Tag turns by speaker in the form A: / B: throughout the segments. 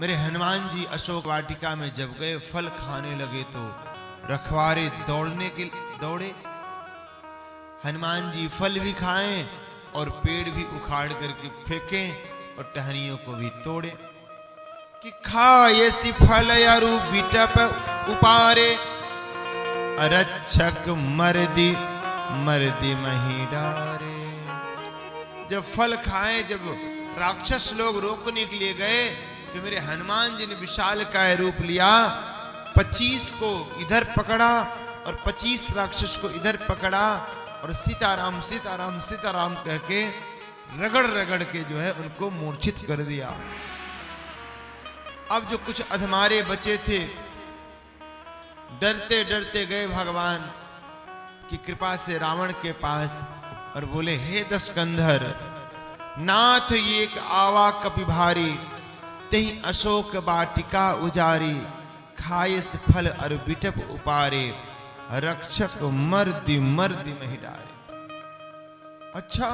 A: मेरे हनुमान जी अशोक वाटिका में जब गए, फल खाने लगे तो रखवारे दौड़े। हनुमान जी फल भी खाएं और पेड़ भी उखाड़ करके फेंकें और टहनियों को भी तोड़े कि खाए सी फल यारू बिटप उपारे, रक्षक मर्दी मर्दी मही डारे। जब फल खाए, जब राक्षस लोग रोकने के लिए गए तो मेरे हनुमान जी ने विशालकाय रूप लिया, 25 को इधर पकड़ा और 25 राक्षस को इधर पकड़ा और सीताराम सीताराम सीताराम कह के रगड़ रगड़ के जो है उनको मूर्छित कर दिया। अब जो कुछ अधमारे बचे थे डरते डरते गए भगवान की कृपा से रावण के पास और बोले, हे दशकंधर नाथ एक आवा कपि भारी, तेहि अशोक वाटिका उजारी, खायस फल अर बिटप उपारे, रक्षक मर्दी मर्दी मही डारे। अच्छा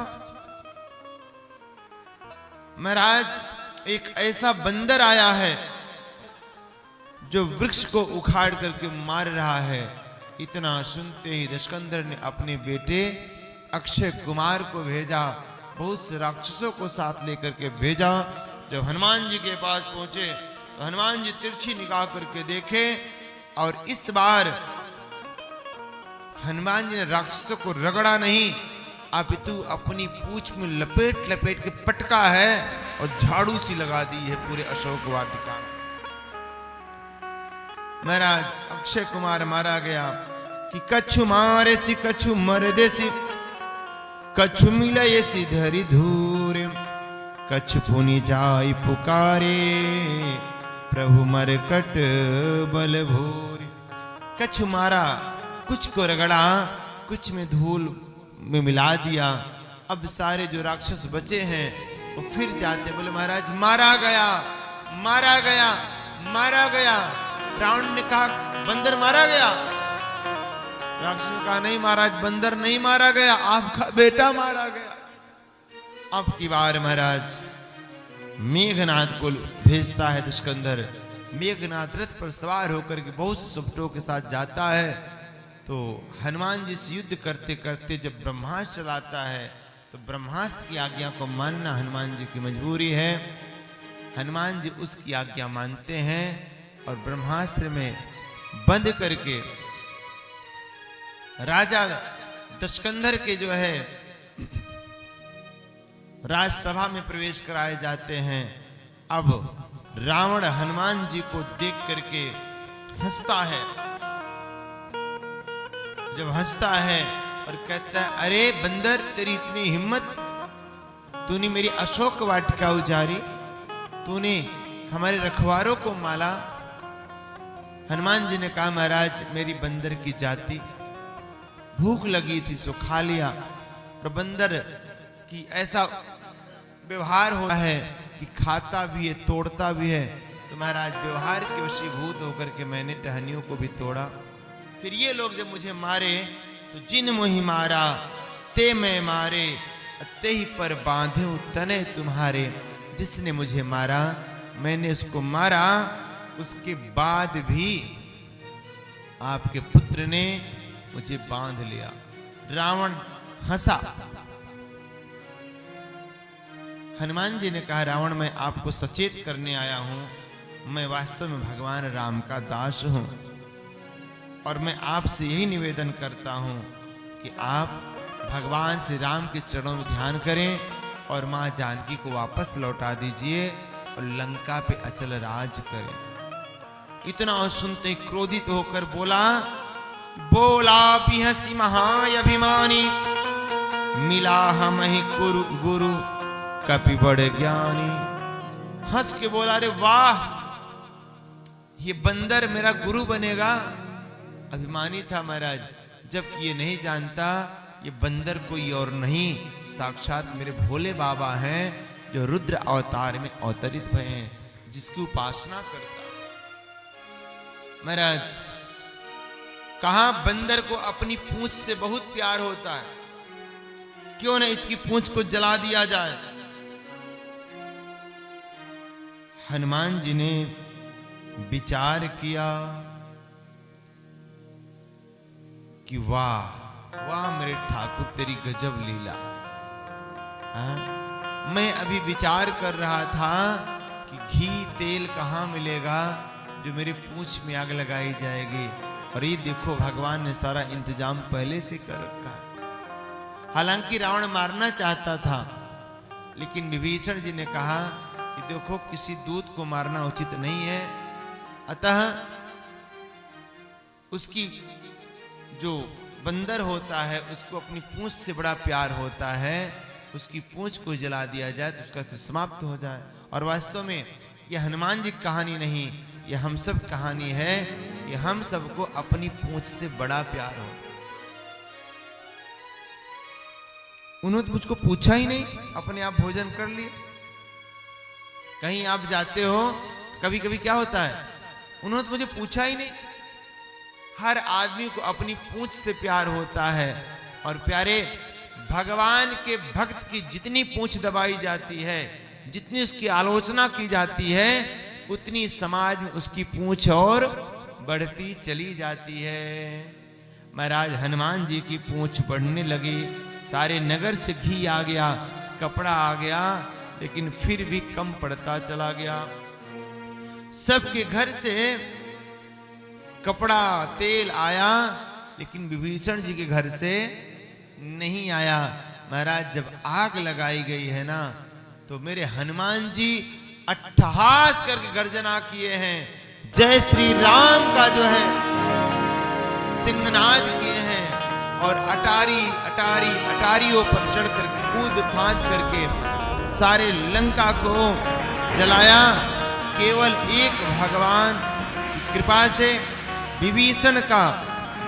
A: महाराज, एक ऐसा बंदर आया है जो वृक्ष को उखाड़ करके मार रहा है। इतना सुनते ही दशकंधर ने अपने बेटे अक्षय कुमार को भेजा, बहुत से राक्षसों को साथ लेकर के भेजा। जब हनुमान जी के पास पहुंचे तो हनुमान जी तिरछी निगाह करके देखे और इस बार हनुमान जी ने राक्षसों को रगड़ा नहीं, अपितु अपनी पूंछ में लपेट लपेट के पटका है और झाड़ू सी लगा दी है पूरे अशोक वाटिका में। महाराज अक्षय कुमार मारा गया कि कछु मारे सी कछु मर देसी, कछु मिले सी धरी धूर, कछु पुनि जाई पुकारे, प्रभु मरकट बल भूर। कछु मारा, कुछ को रगड़ा, कुछ में धूल में मिला दिया। अब सारे जो राक्षस बचे हैं वो फिर जाते, बोले महाराज मारा गया मारा गया मारा गया। रावण ने कहा बंदर मारा गया, राक्षस ने कहा नहीं महाराज बंदर नहीं मारा गया, आपका बेटा मारा गया। अब की बार महाराज मेघनाथ को भेजता है दुष्कंधर। मेघनाथ रथ पर सवार होकर के बहुत से सुपटों के साथ जाता है। तो हनुमान जी से युद्ध करते करते जब ब्रह्मास्त्र चलाता है तो ब्रह्मास्त्र की आज्ञा को मानना हनुमान जी की मजबूरी है। हनुमान जी उसकी आज्ञा मानते हैं और ब्रह्मास्त्र में बंद करके राजा दशकंधर के जो है राजसभा में प्रवेश कराए जाते हैं। अब रावण हनुमान जी को देख करके हंसता है। जब हंसता है और कहता है, अरे बंदर तेरी इतनी हिम्मत, तूने मेरी अशोक वाटिका उजारी, तूने हमारे रखवारों को माला। हनुमान जी ने कहा महाराज मेरी बंदर की जाति, भूख लगी थी सो खा लिया। और बंदर की ऐसा व्यवहार होता है कि खाता भी है तोड़ता भी है। तो महाराज व्यवहार के वशीभूत होकर के मैंने टहनियों को भी तोड़ा। फिर ये लोग जब मुझे मारे तो जिन मोहि मारा ते मैं मारे, ते ही पर बांधे तने तुम्हारे। जिसने मुझे मारा मैंने उसको मारा, उसके बाद भी आपके पुत्र ने मुझे बांध लिया। रावण हंसा। हनुमान जी ने कहा रावण मैं आपको सचेत करने आया हूं, मैं वास्तव में भगवान राम का दास हूं और मैं आपसे यही निवेदन करता हूं कि आप भगवान श्री राम के चरणों में ध्यान करें और मां जानकी को वापस लौटा दीजिए और लंका पे अचल राज करें। इतना सुनते ही क्रोधित होकर बोला, बोला बिहसी महाअभिमानी, मिला हम ही गुरु कपि बड़ ज्ञानी। हंस के बोला, अरे वाह ये बंदर मेरा गुरु बनेगा। अभिमानी था महाराज, जबकि ये नहीं जानता ये बंदर कोई और नहीं, साक्षात मेरे भोले बाबा हैं जो रुद्र अवतार में अवतरित भए हैं, जिसकी उपासना करता। महाराज कहा बंदर को अपनी पूंछ से बहुत प्यार होता है, क्यों न इसकी पूंछ को जला दिया जाए। हनुमान जी ने विचार किया कि वाह वाह मेरे ठाकुर तेरी गजब लीला। हाँ? मैं अभी विचार कर रहा था कि घी तेल कहाँ मिलेगा जो मेरे पूंछ में आग लगाई जाएगी, और ये देखो भगवान ने सारा इंतजाम पहले से कर रखा। हालांकि रावण मारना चाहता था, लेकिन विभीषण जी ने कहा कि देखो किसी दूत को मारना उचित नहीं है, अतः उसकी जो बंदर होता है उसको अपनी पूंछ से बड़ा प्यार होता है, उसकी पूंछ को जला दिया जाए तो उसका तो समाप्त हो जाए। और वास्तव में यह हनुमान जी की कहानी नहीं, यह हम सब कहानी है कि हम सबको अपनी पूंछ से बड़ा प्यार हो। उन्होंने तो मुझको पूछा ही नहीं, अपने आप भोजन कर लिए। कहीं आप जाते हो कभी कभी क्या होता है, उन्होंने तो मुझे पूछा ही नहीं। हर आदमी को अपनी पूंछ से प्यार होता है, और प्यारे भगवान के भक्त की जितनी पूंछ दबाई जाती है, जितनी उसकी आलोचना की जाती है, उतनी समाज में उसकी पूंछ और बढ़ती चली जाती है। महाराज हनुमान जी की पूंछ बढ़ने लगी, सारे नगर से घी आ गया, कपड़ा आ गया, लेकिन फिर भी कम पड़ता चला गया। सबके घर से कपड़ा तेल आया, लेकिन विभीषण जी के घर से नहीं आया। महाराज जब आग लगाई गई है ना, तो मेरे हनुमान जी अट्टहास करके गर्जना किए हैं, जय श्री राम का जो है सिंहनाद किए हैं, और अटारियों पर चढ़ करके कूद फांद करके सारे लंका को जलाया। केवल एक भगवान की कृपा से विभीषण का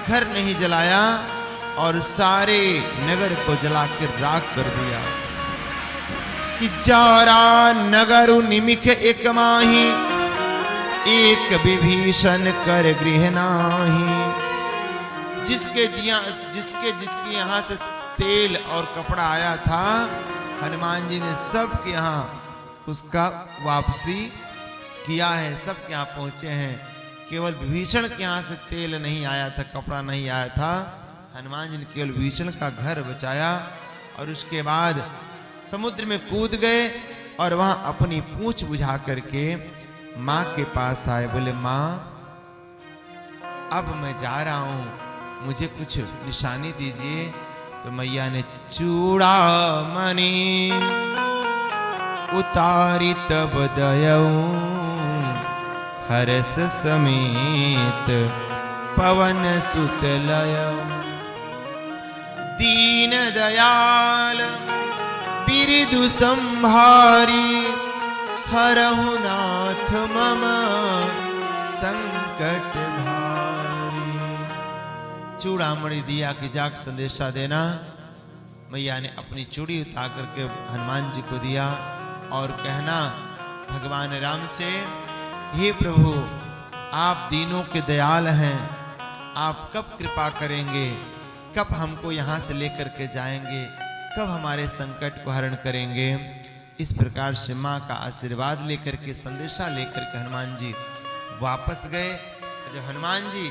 A: घर नहीं जलाया, और सारे नगर को जलाकर राख कर दिया। कि जारा नगर निमिख एक माही, एक विभीषण कर गृह नाही। जिसके जिसके यहाँ से तेल और कपड़ा आया था, हनुमान जी ने सबके यहाँ उसका वापसी किया है, सबके यहाँ पहुंचे हैं। केवल विभीषण के यहाँ से तेल नहीं आया था, कपड़ा नहीं आया था, हनुमान जी ने केवल विभीषण का घर बचाया। और उसके बाद समुद्र में कूद गए, और वहां अपनी पूंछ बुझा करके माँ के पास आए। बोले माँ अब मैं जा रहा हूं, मुझे कुछ निशानी दीजिए। तो मैया ने चूड़ामणि उतारी तब दयऊ, हरस समेत पवन सुत लयऊ। दीन दयाल बिरदु संभारी, हरहु नाथ मम संकट भारी। चूड़ामणि दिया कि जाक संदेशा देना। मैया ने अपनी चूड़ी उतार करके हनुमान जी को दिया, और कहना भगवान राम से, हे प्रभु आप दीनों के दयाल हैं, आप कब कृपा करेंगे, कब हमको यहाँ से लेकर के जाएंगे, कब हमारे संकट को हरण करेंगे। इस प्रकार से माँ का आशीर्वाद लेकर के, संदेशा लेकर के हनुमान जी वापस गए। जब हनुमान जी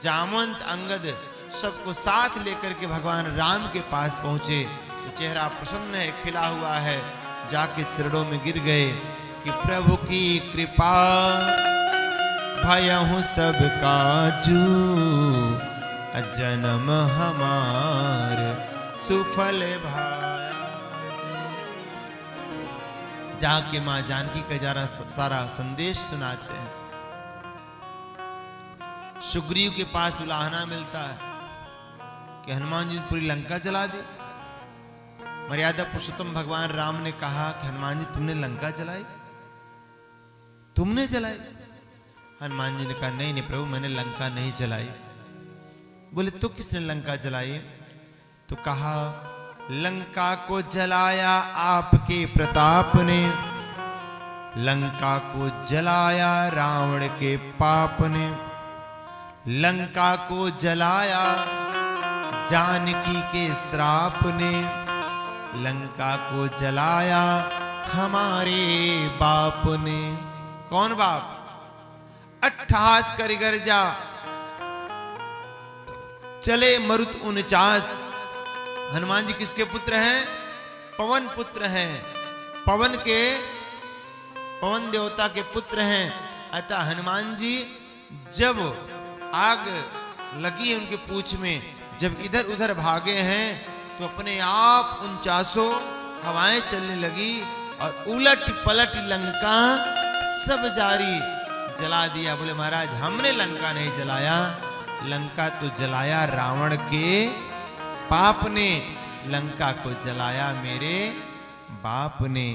A: जामवंत अंगद सबको साथ लेकर के भगवान राम के पास पहुंचे, तो चेहरा प्रसन्न है, खिला हुआ है, जाके चरणों में गिर गए कि प्रभु की कृपा भयहु सब काजू, जन्म हमार सुफल भाया। जाके मां जानकी का जरा सारा संदेश सुनाते हैं। सुग्रीव के पास उलाहना मिलता है कि हनुमान जी ने पूरी लंका जला दी। मर्यादा पुरुषोत्तम भगवान राम ने कहा कि हनुमान जी तुमने लंका जलाई, तुमने जलाई? हनुमान जी ने कहा नहीं नहीं प्रभु मैंने लंका नहीं जलाई। बोले तो किसने लंका जलाई? तो कहा लंका को जलाया आपके प्रताप ने, लंका को जलाया रावण के पाप ने, लंका को जलाया जानकी के श्राप ने, लंका को जलाया हमारे बाप ने। कौन बाप? 28 करिगर जा चले मरुत 49। हनुमान जी किसके पुत्र हैं? पवन पुत्र हैं। पवन देवता के पुत्र हैं। अतः हनुमान जी जब आग लगी है उनके पूंछ में, जब इधर उधर भागे हैं तो अपने आप 49 हवाएं चलने लगी और उलट पलट लंका सब जारी जला दिया। बोले महाराज हमने लंका नहीं जलाया, लंका तो जलाया रावण के पाप ने, लंका को जलाया मेरे बाप ने।